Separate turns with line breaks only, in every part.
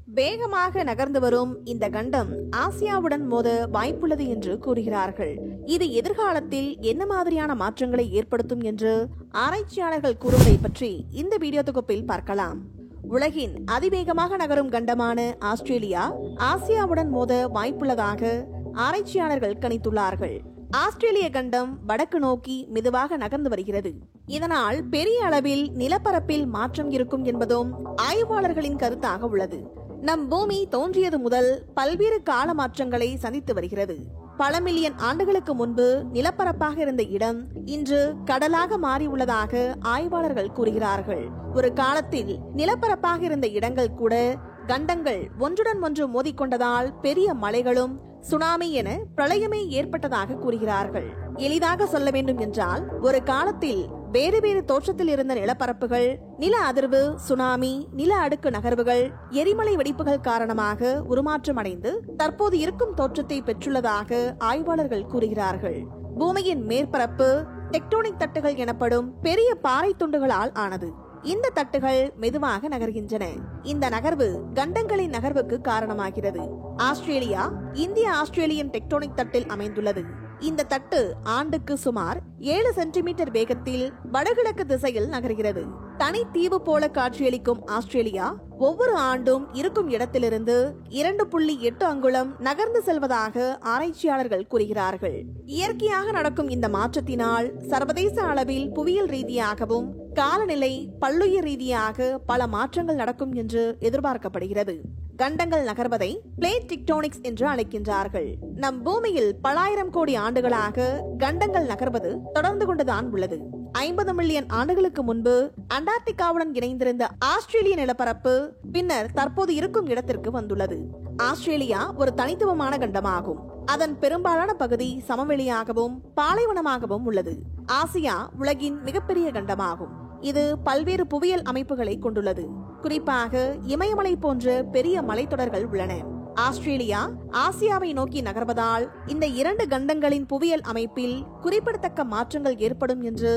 வேகமாக நகர்ந்து வரும் இந்த கண்டம் ஆசியாவுடன் மோத வாய்ப்புள்ளது என்று கூறுகிறார்கள். இது எதிர்காலத்தில் என்ன மாதிரியான மாற்றங்களை ஏற்படுத்தும் என்று ஆராய்ச்சியாளர்கள் கூறுவதை பற்றி இந்த வீடியோ தொகுப்பில் பார்க்கலாம். உலகின் அதிவேகமாக நகரும் கண்டமான ஆஸ்திரேலியா ஆசியாவுடன் மோத வாய்ப்புள்ளதாக ஆராய்ச்சியாளர்கள் கணித்துள்ளார்கள். ஆஸ்திரேலிய கண்டம் வடக்கு நோக்கி மெதுவாக நகர்ந்து வருகிறது. இதனால் பெரிய அளவில் நிலப்பரப்பில் மாற்றம் இருக்கும் என்பதும் ஆய்வாளர்களின் கருத்தாக உள்ளது. நம் பூமி தோன்றியது முதல் பல்வேறு கால மாற்றங்களை சந்தித்து வருகிறது. பல மில்லியன் ஆண்டுகளுக்கு முன்பு நிலப்பரப்பாக இருந்த இடம் இன்று கடலாக மாறியுள்ளதாக ஆய்வாளர்கள் கூறுகிறார்கள். ஒரு காலத்தில் நிலப்பரப்பாக இருந்த இடங்கள் கூட கண்டங்கள் ஒன்றுடன் ஒன்று மோதிக்கொண்டதால் பெரிய மலைகளும் சுனாமி என பிரளயமே ஏற்பட்டதாக கூறுகிறார்கள். எளிதாக சொல்ல வேண்டும் என்றால், ஒரு காலத்தில் வேறு வேறு தோற்றத்தில் இருந்த நிலப்பரப்புகள் நில அதிர்வு, சுனாமி, நில அடுக்கு நகர்வுகள், எரிமலை வெடிப்புகள் காரணமாக உருமாற்றம் அடைந்து தற்போது இருக்கும் தோற்றத்தை பெற்றுள்ளதாக ஆய்வாளர்கள் கூறுகிறார்கள். பூமியின் மேற்பரப்பு டெக்டோனிக் தட்டுகள் எனப்படும் பெரிய பாறை துண்டுகளால் ஆனது. இந்த தட்டுகள் மெதுவாக நகர்கின்றன. இந்த நகர்வு கண்டங்களின் நகர்வுக்கு காரணமாகிறது. ஆஸ்திரேலியா இந்திய ஆஸ்திரேலியன் டெக்டோனிக் தட்டில் அமைந்துள்ளது. இந்த தட்டு ஆண்டுக்கு சுமார் 7 சென்டிமீட்டர் வேகத்தில் வடகிழக்கு திசையில் நகர்கிறது. தனி தீவு போல காட்சியளிக்கும் ஆஸ்திரேலியா ஒவ்வொரு ஆண்டும் இருக்கும் இடத்திலிருந்து 2.8 அங்குலம் நகர்ந்து செல்வதாக ஆராய்ச்சியாளர்கள் கூறுகிறார்கள். இயற்கையாக நடக்கும் இந்த மாற்றத்தினால் சர்வதேச அளவில் புவியியல் ரீதியாகவும் காலநிலை, பல்லுயிர் ரீதியாக பல மாற்றங்கள் நடக்கும் என்று எதிர்பார்க்கப்படுகிறது. கண்டங்கள் நகர்வதை பிளேட் டெக்டோனிக்ஸ் என்று அழைக்கின்றார்கள். நம் பூமியில் பலாயிரம் கோடி ஆண்டுகளாக கண்டங்கள் நகர்வது தொடர்ந்து கொண்டுதான் உள்ளது. 50 மில்லியன் ஆண்டுகளுக்கு முன்பு அண்டார்டிகாவுடன் இணைந்திருந்த ஆஸ்திரேலிய நிலப்பரப்பு பின்னர் தற்போது இருக்கும் இடத்திற்கு வந்துள்ளது. ஆஸ்திரேலியா ஒரு தனித்துவமான கண்டமாகும். அதன் பெரும்பாலான பகுதி சமவெளியாகவும் பாலைவனமாகவும் உள்ளது. ஆசியா உலகின் மிகப்பெரிய கண்டமாகும். இது பல்வேறு புவியியல் அமைப்புகளை கொண்டுள்ளது. குறிப்பாக இமயமலை போன்ற பெரிய மலைத்தொடர்கள் உள்ளன. ஆஸ்திரேலியா ஆசியாவை நோக்கி நகர்வதால் இந்த 2 கண்டங்களின் புவியியல் அமைப்பில் குறிப்பிடத்தக்க மாற்றங்கள் ஏற்படும் என்று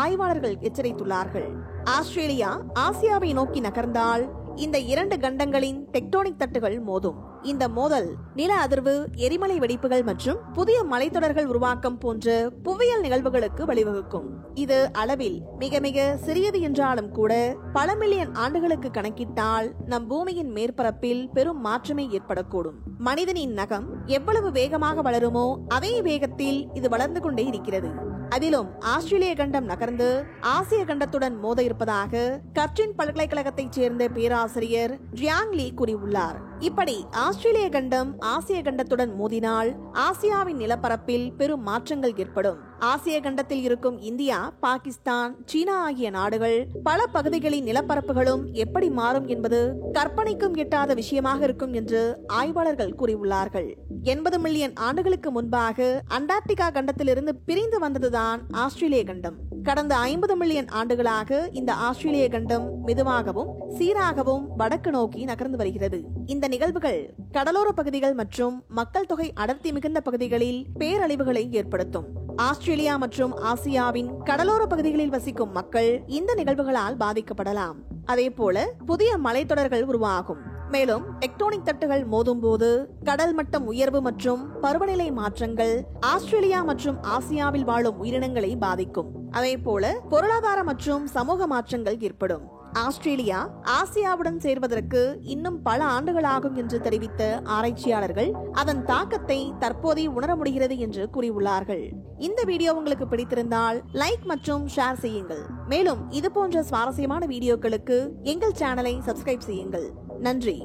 ஆய்வாளர்கள் எச்சரித்துள்ளார்கள். ஆஸ்திரேலியா ஆசியாவை நோக்கி நகர்ந்தால் இந்த 2 கண்டங்களின் டெக்டோனிக் தட்டுகள் மோதும். இந்த மோதல் நில அதிர்வு, எரிமலை வெடிப்புகள் மற்றும் புதிய மலைத்தொடர்கள் உருவாக்கம் போன்ற புவியியல் நிகழ்வுகளுக்கு வழிவகுக்கும். இது அளவில் மிக மிக சிறியது என்றாலும் கூட பல மில்லியன் ஆண்டுகளுக்கு கணக்கிட்டால் நம் பூமியின் மேற்பரப்பில் பெரும் மாற்றமே ஏற்படக்கூடும். மனிதனின் நகம் எவ்வளவு வேகமாக வளருமோ அதே வேகத்தில் இது வளர்ந்து கொண்டே இருக்கிறது. அதிலும் ஆஸ்திரேலிய கண்டம் நகர்ந்து ஆசிய கண்டத்துடன் மோத இருப்பதாக கர்டின் பல்கலைக்கழகத்தைச் சேர்ந்த பேராசிரியர் ஜியாங் லீ கூறியுள்ளார். இப்படி ஆஸ்திரேலிய கண்டம் ஆசிய கண்டத்துடன் மோதினால் ஆசியாவின் நிலப்பரப்பில் பெரும் மாற்றங்கள் ஏற்படும். ஆசிய கண்டத்தில் இருக்கும் இந்தியா, பாகிஸ்தான், சீனா ஆகிய நாடுகள் பல பகுதிகளின் நிலப்பரப்புகளும் எப்படி மாறும் என்பது கற்பனைக்கும் எட்டாத விஷயமாக இருக்கும் என்று ஆய்வாளர்கள் கூறியுள்ளார்கள். 80 மில்லியன் ஆண்டுகளுக்கு முன்பாக அண்டார்டிகா கண்டத்திலிருந்து பிரிந்து வந்ததுதான் ஆஸ்திரேலிய கண்டம். கடந்த 50 மில்லியன் ஆண்டுகளாக இந்த ஆஸ்திரேலிய கண்டம் மெதுவாகவும் சீராகவும் வடக்கு நோக்கி நகர்ந்து வருகிறது. இந்த நிகழ்வுகள் கடலோர பகுதிகள் மற்றும் மக்கள் தொகை அடர்த்தி மிகுந்த பகுதிகளில் பேரழிவுகளை ஏற்படுத்தும். ஆஸ்திரேலியா மற்றும் ஆசியாவின் கடலோர பகுதிகளில் வசிக்கும் மக்கள் இந்த நிகழ்வுகளால் பாதிக்கப்படலாம். அதேபோல புதிய மலைத்தொடர்கள் உருவாகும். மேலும் டெக்டோனிக் தட்டுகள் மோதும் போது கடல் மட்டம் உயர்வு மற்றும் பருவநிலை மாற்றங்கள் ஆஸ்திரேலியா மற்றும் ஆசியாவில் வாழும் உயிரினங்களை பாதிக்கும். அதேபோல பொருளாதார மற்றும் சமூக மாற்றங்கள் ஏற்படும். ஆஸ்திரேலியா ஆசியாவுடன் சேர்வதற்கு இன்னும் பல ஆண்டுகளாகும் என்று தெரிவித்த ஆராய்ச்சியாளர்கள் அதன் தாக்கத்தை தற்போதே உணர முடிகிறது என்று கூறியுள்ளார்கள். இந்த வீடியோ உங்களுக்கு பிடித்திருந்தால் லைக் மற்றும் ஷேர் செய்யுங்கள். மேலும் இது போன்ற சுவாரஸ்யமான வீடியோக்களுக்கு எங்கள் சேனலை சப்ஸ்கிரைப் செய்யுங்கள். நன்றி.